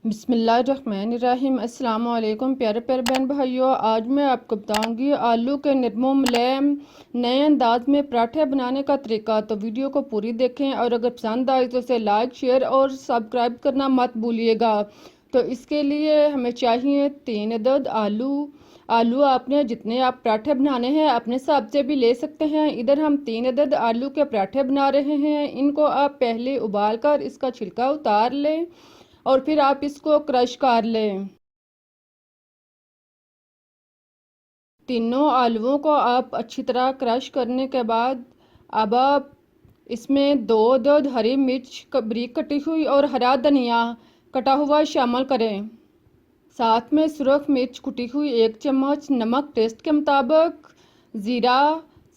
बिस्मिल्लाहिर्रहमानिर्रहीम। अस्सलाम वालेकुम प्यारे प्यारे बहन भाइयों, आज मैं आपको बताऊंगी आलू के नरमो मुलायम नए अंदाज में पराठे बनाने का तरीका। तो वीडियो को पूरी देखें और अगर पसंद आए तो इसे लाइक शेयर और सब्सक्राइब करना मत भूलिएगा। तो इसके लिए हमें चाहिए 3 अदद आलू। आलू आपने जितने आप पराठे बनाने हैं अपने हिसाब से भी ले सकते हैं। इधर हम 3 अदद आलू के पराठे बना रहे हैं। इनको आप पहले उबाल कर इसका छिलका उतार लें और फिर आप इसको क्रश कर लें। तीनों आलूओं को आप अच्छी तरह क्रश करने के बाद अब आप इसमें 2 अदद हरी मिर्च बारीक कटी हुई और हरा धनिया कटा हुआ शामिल करें। साथ में सुरख मिर्च कुटी हुई 1 चम्मच, नमक टेस्ट के मुताबिक, ज़ीरा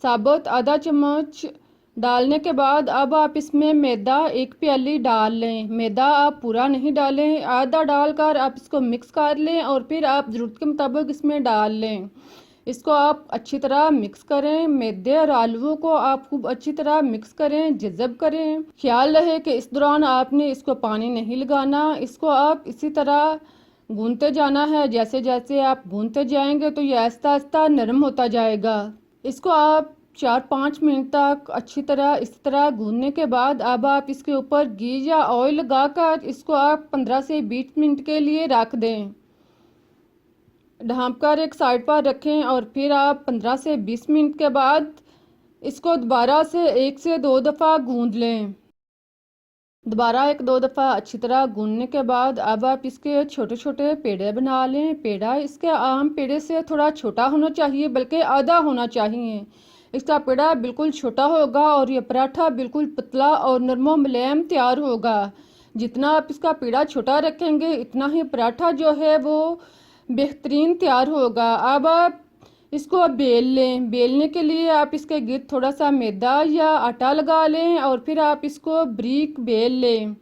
साबुत आधा चम्मच डालने के बाद अब आप इसमें मैदा 1 प्याली डाल लें। मैदा आप पूरा नहीं डालें, आधा डालकर आप इसको मिक्स कर लें और फिर आप ज़रूरत के मुताबिक इसमें डाल लें। इसको आप अच्छी तरह मिक्स करें। मैदे और आलूओं को आप खूब अच्छी तरह मिक्स करें, जज़ब करें। ख्याल रहे कि इस दौरान आपने इसको पानी नहीं लगाना। इसको आप इसी तरह गूंथते जाना है। जैसे जैसे आप गूंथते जाएंगे तो ये आहिस्ता आहिस्ता नरम होता जाएगा। इसको आप 4-5 मिनट तक अच्छी तरह इस तरह गूंथने के बाद अब आप इसके ऊपर घी या ऑयल लगाकर इसको आप 15 से 20 मिनट के लिए रख दें। ढाँप कर एक साइड पर रखें और फिर आप 15 से 20 मिनट के बाद इसको दोबारा से 1 से 2 दफ़ा गूंथ लें। दोबारा 1-2 दफ़ा अच्छी तरह गूंथने के बाद अब आप इसके छोटे छोटे पेड़े बना लें। पेड़ा इसके आम पेड़े से थोड़ा छोटा होना चाहिए, बल्कि आधा होना चाहिए। इसका पेड़ा बिल्कुल छोटा होगा और ये पराठा बिल्कुल पतला और नरमो मुलायम तैयार होगा। जितना आप इसका पेड़ा छोटा रखेंगे इतना ही पराठा जो है वो बेहतरीन तैयार होगा। अब आप इसको बेल लें। बेलने के लिए आप इसके गिर्द थोड़ा सा मैदा या आटा लगा लें और फिर आप इसको बारीक बेल लें।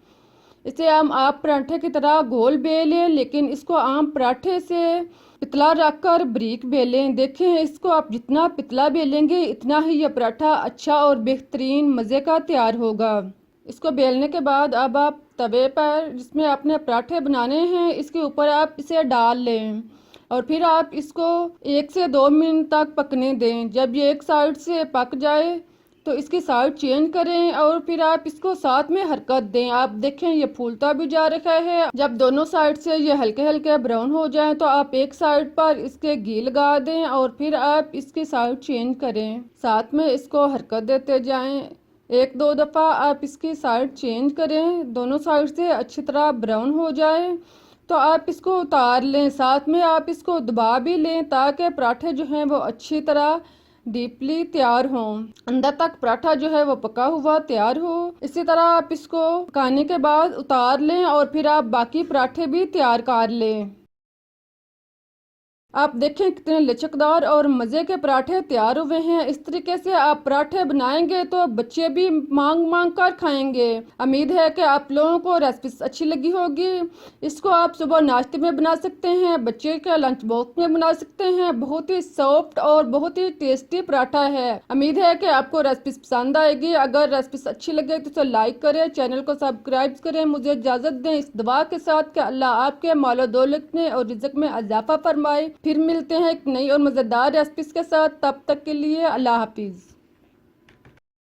इसे आप पराठे की तरह गोल बेलें, लेकिन इसको आम पराठे से पतला रखकर बारीक बेलें। देखें, इसको आप जितना पतला बेलेंगे इतना ही यह पराठा अच्छा और बेहतरीन मज़े का तैयार होगा। इसको बेलने के बाद अब आप तवे पर जिसमें आपने पराठे बनाने हैं इसके ऊपर आप इसे डाल लें और फिर आप इसको 1 से 2 मिनट तक पकने दें। जब ये एक साइड से पक जाए तो इसकी साइड चेंज करें और फिर आप इसको साथ में हरकत दें। आप देखें ये फूलता भी जा रहा है। जब दोनों साइड से ये हल्के हल्के ब्राउन हो जाएं तो आप एक साइड पर इसके घी लगा दें और फिर आप इसकी साइड चेंज करें। साथ में इसको हरकत देते जाएं। 1-2 दफ़ा आप इसकी साइड चेंज करें। दोनों साइड से अच्छी तरह ब्राउन हो जाए तो आप इसको उतार लें। साथ में आप इसको दबा भी लें ताकि पराठे जो हैं वो अच्छी तरह डीपली तैयार हों, अंदर तक पराठा जो है वो पका हुआ तैयार हो। इसी तरह आप इसको पकाने के बाद उतार लें और फिर आप बाकी पराठे भी तैयार कर लें। आप देखें कितने लचकदार और मज़े के पराठे तैयार हुए हैं। इस तरीके से आप पराठे बनाएंगे तो बच्चे भी मांग मांग कर खाएंगे। उम्मीद है कि आप लोगों को रेसिपी अच्छी लगी होगी। इसको आप सुबह नाश्ते में बना सकते हैं, बच्चे के लंच बॉक्स में बना सकते हैं। बहुत ही सॉफ्ट और बहुत ही टेस्टी पराठा है। उम्मीद है कि आपको रेसिपी पसंद आएगी। अगर रेसिपी अच्छी लगे तो इसे लाइक करें, चैनल को सब्सक्राइब करें। मुझे इजाज़त दें इस दुआ के साथ कि अल्लाह आपके मालो दौलत में और रिज़्क़ में इजाफा फरमाए। फिर मिलते हैं एक नई और मज़ेदार रेसिपीज़ के साथ। तब तक के लिए अल्लाह हाफिज़।